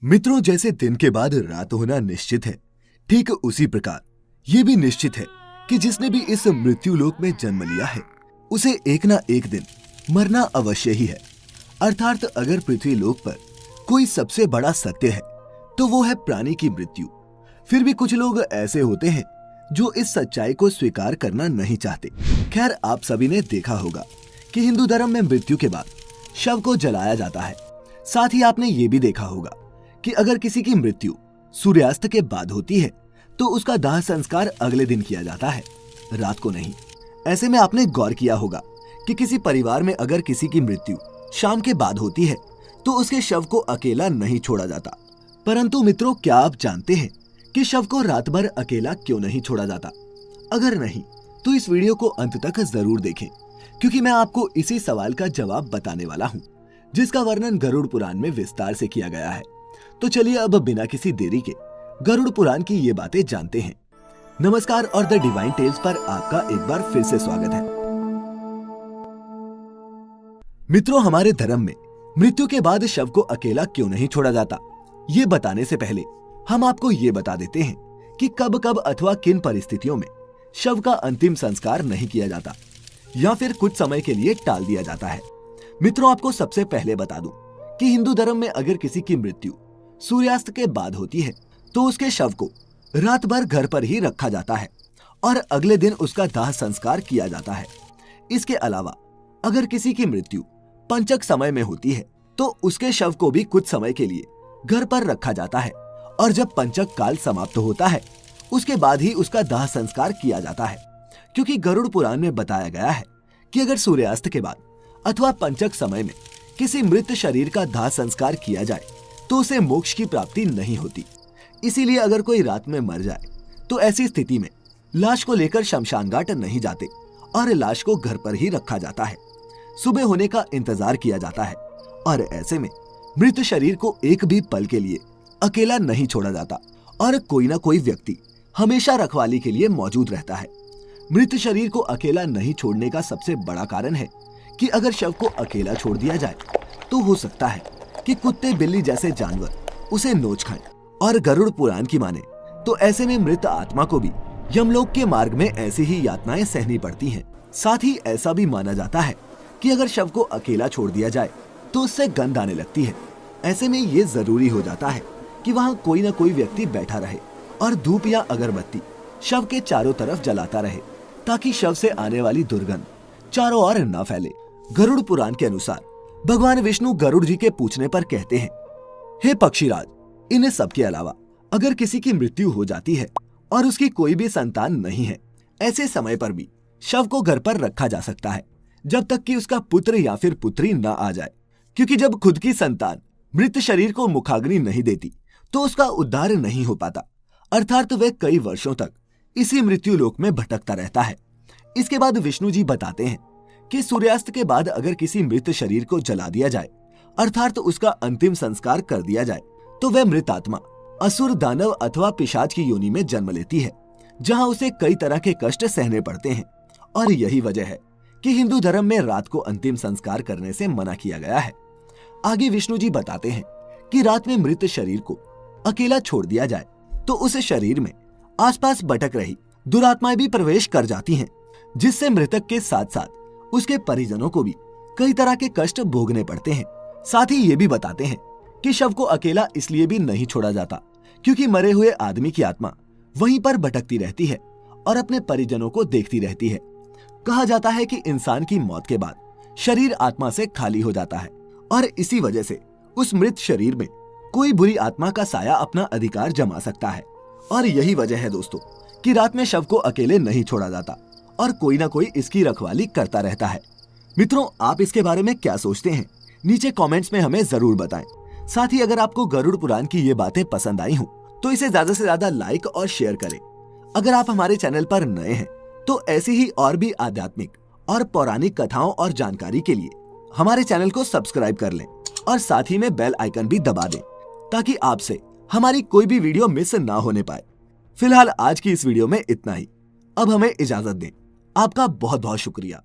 मित्रों, जैसे दिन के बाद रात होना निश्चित है, ठीक उसी प्रकार ये भी निश्चित है कि जिसने भी इस मृत्यु लोक में जन्म लिया है उसे एक ना एक दिन मरना अवश्य ही है। अर्थात अगर पृथ्वी लोक पर कोई सबसे बड़ा सत्य है तो वो है प्राणी की मृत्यु। फिर भी कुछ लोग ऐसे होते हैं जो इस सच्चाई को स्वीकार करना नहीं चाहते। खैर, आप सभी ने देखा होगा कि हिंदू धर्म में मृत्यु के बाद शव को जलाया जाता है। साथ ही आपने ये भी देखा होगा कि अगर किसी की मृत्यु सूर्यास्त के बाद होती है तो उसका दाह संस्कार अगले दिन किया जाता है, रात को नहीं। ऐसे में आपने गौर किया होगा कि किसी परिवार में अगर किसी की मृत्यु शाम के बाद होती है तो उसके शव को अकेला नहीं छोड़ा जाता। परंतु मित्रों, क्या आप जानते हैं कि शव को रात भर अकेला क्यों नहीं छोड़ा जाता? अगर नहीं तो इस वीडियो को अंत तक जरूर देखें, क्योंकि मैं आपको इसी सवाल का जवाब बताने वाला हूँ, जिसका वर्णन गरुड़ पुराण में विस्तार से किया गया है। तो चलिए अब बिना किसी देरी के गरुड़ पुराण की ये बातें जानते हैं। नमस्कार और द डिवाइन टेल्स पर आपका एक बार फिर से स्वागत है। मित्रों, हमारे धर्म में मृत्यु के बाद शव को अकेला क्यों नहीं छोड़ा जाता, ये बताने से पहले हम आपको ये बता देते हैं कि कब कब अथवा किन परिस्थितियों में शव का अंतिम संस्कार नहीं किया जाता या फिर कुछ समय के लिए टाल दिया जाता है। मित्रों, आपको सबसे पहले बता दूं कि हिंदू धर्म में अगर किसी की मृत्यु सूर्यास्त के बाद होती है तो उसके शव को रात भर घर पर ही रखा जाता है और अगले दिन उसका दाह संस्कार किया जाता है। इसके अलावा अगर किसी की मृत्यु पंचक समय में होती है तो उसके शव को भी कुछ समय के लिए घर पर रखा जाता है और जब पंचक काल समाप्त होता है उसके बाद ही उसका दाह संस्कार किया जाता है। क्योंकि गरुड़ पुराण में बताया गया है कि अगर सूर्यास्त के बाद अथवा पंचक समय में किसी मृत शरीर का दाह संस्कार किया जाए तो उसे मोक्ष की प्राप्ति नहीं होती। इसीलिए अगर कोई रात में मर जाए तो ऐसी स्थिति में लाश को लेकर शमशान घाट नहीं जाते और लाश को घर पर ही रखा जाता है। सुबह होने का इंतजार किया जाता है और ऐसे में मृत शरीर को एक भी पल के लिए अकेला नहीं छोड़ा जाता और कोई ना कोई व्यक्ति हमेशा रखवाली के लिए मौजूद रहता है। मृत शरीर को अकेला नहीं छोड़ने का सबसे बड़ा कारण है कि अगर शव को अकेला छोड़ दिया जाए तो हो सकता है कि कुत्ते बिल्ली जैसे जानवर उसे नोच खाएं। और गरुड़ पुराण की माने तो ऐसे में मृत आत्मा को भी यमलोक के मार्ग में ऐसी ही यातनाएं सहनी पड़ती हैं। साथ ही ऐसा भी माना जाता है कि अगर शव को अकेला छोड़ दिया जाए तो उससे गंध आने लगती है। ऐसे में ये जरूरी हो जाता है कि वहाँ कोई न कोई व्यक्ति बैठा रहे और धूप या अगरबत्ती शव के चारों तरफ जलाता रहे ताकि शव से आने वाली दुर्गंध चारों ओर न फैले। गरुड़ पुराण के अनुसार भगवान विष्णु गरुड़ जी के पूछने पर कहते हैं, हे पक्षीराज, इन सब के अलावा अगर किसी की मृत्यु हो जाती है और उसकी कोई भी संतान नहीं है, ऐसे समय पर भी शव को घर पर रखा जा सकता है जब तक कि उसका पुत्र या फिर पुत्री न आ जाए। क्योंकि जब खुद की संतान मृत शरीर को मुखाग्नि नहीं देती तो उसका उद्धार नहीं हो पाता, अर्थात वह कई वर्षों तक इसी मृत्यु लोक में भटकता रहता है। इसके बाद विष्णु जी बताते हैं कि सूर्यास्त के बाद अगर किसी मृत शरीर को जला दिया जाए, अर्थात उसका अंतिम संस्कार कर दिया जाए, तो वह मृत आत्मा असुर, दानव अथवा पिशाच की योनि में जन्म लेती है, जहां उसे कई तरह के कष्ट सहने पड़ते हैं। और यही वजह है कि हिंदू धर्म में रात को अंतिम संस्कार करने से मना किया गया है। आगे विष्णु जी बताते हैं कि रात में मृत शरीर को अकेला छोड़ दिया जाए तो उस शरीर में आसपास भटक रही दुरात्माएं भी प्रवेश कर जाती हैं, जिससे मृतक के साथ साथ उसके परिजनों को भी कई तरह के कष्ट भोगने पड़ते हैं। साथ ही ये भी बताते हैं कि शव को अकेला इसलिए भी नहीं छोड़ा जाता क्योंकि मरे हुए आदमी की आत्मा वहीं पर भटकती रहती है और अपने परिजनों को देखती रहती है। कहा जाता है कि इंसान की मौत के बाद शरीर आत्मा से खाली हो जाता है और इसी वजह से उस मृत शरीर में कोई बुरी आत्मा का साया अपना अधिकार जमा सकता है। और यही वजह है दोस्तों कि रात में शव को अकेले नहीं छोड़ा जाता और कोई ना कोई इसकी रखवाली करता रहता है। मित्रों, आप इसके बारे में क्या सोचते हैं? नीचे कमेंट्स में हमें जरूर बताएं। साथ ही अगर आपको गरुड़ पुराण की ये बातें पसंद आई हो तो इसे ज्यादा से ज्यादा लाइक और शेयर करें। अगर आप हमारे चैनल पर नए हैं तो ऐसी ही और भी आध्यात्मिक और पौराणिक कथाओं और जानकारी के लिए हमारे चैनल को सब्सक्राइब कर लें और साथ ही में बेल आइकन भी दबा दें ताकि आपसे हमारी कोई भी वीडियो मिस ना होने पाए। फिलहाल आज की इस वीडियो में इतना ही। अब हमें इजाजत दें। आपका बहुत बहुत शुक्रिया।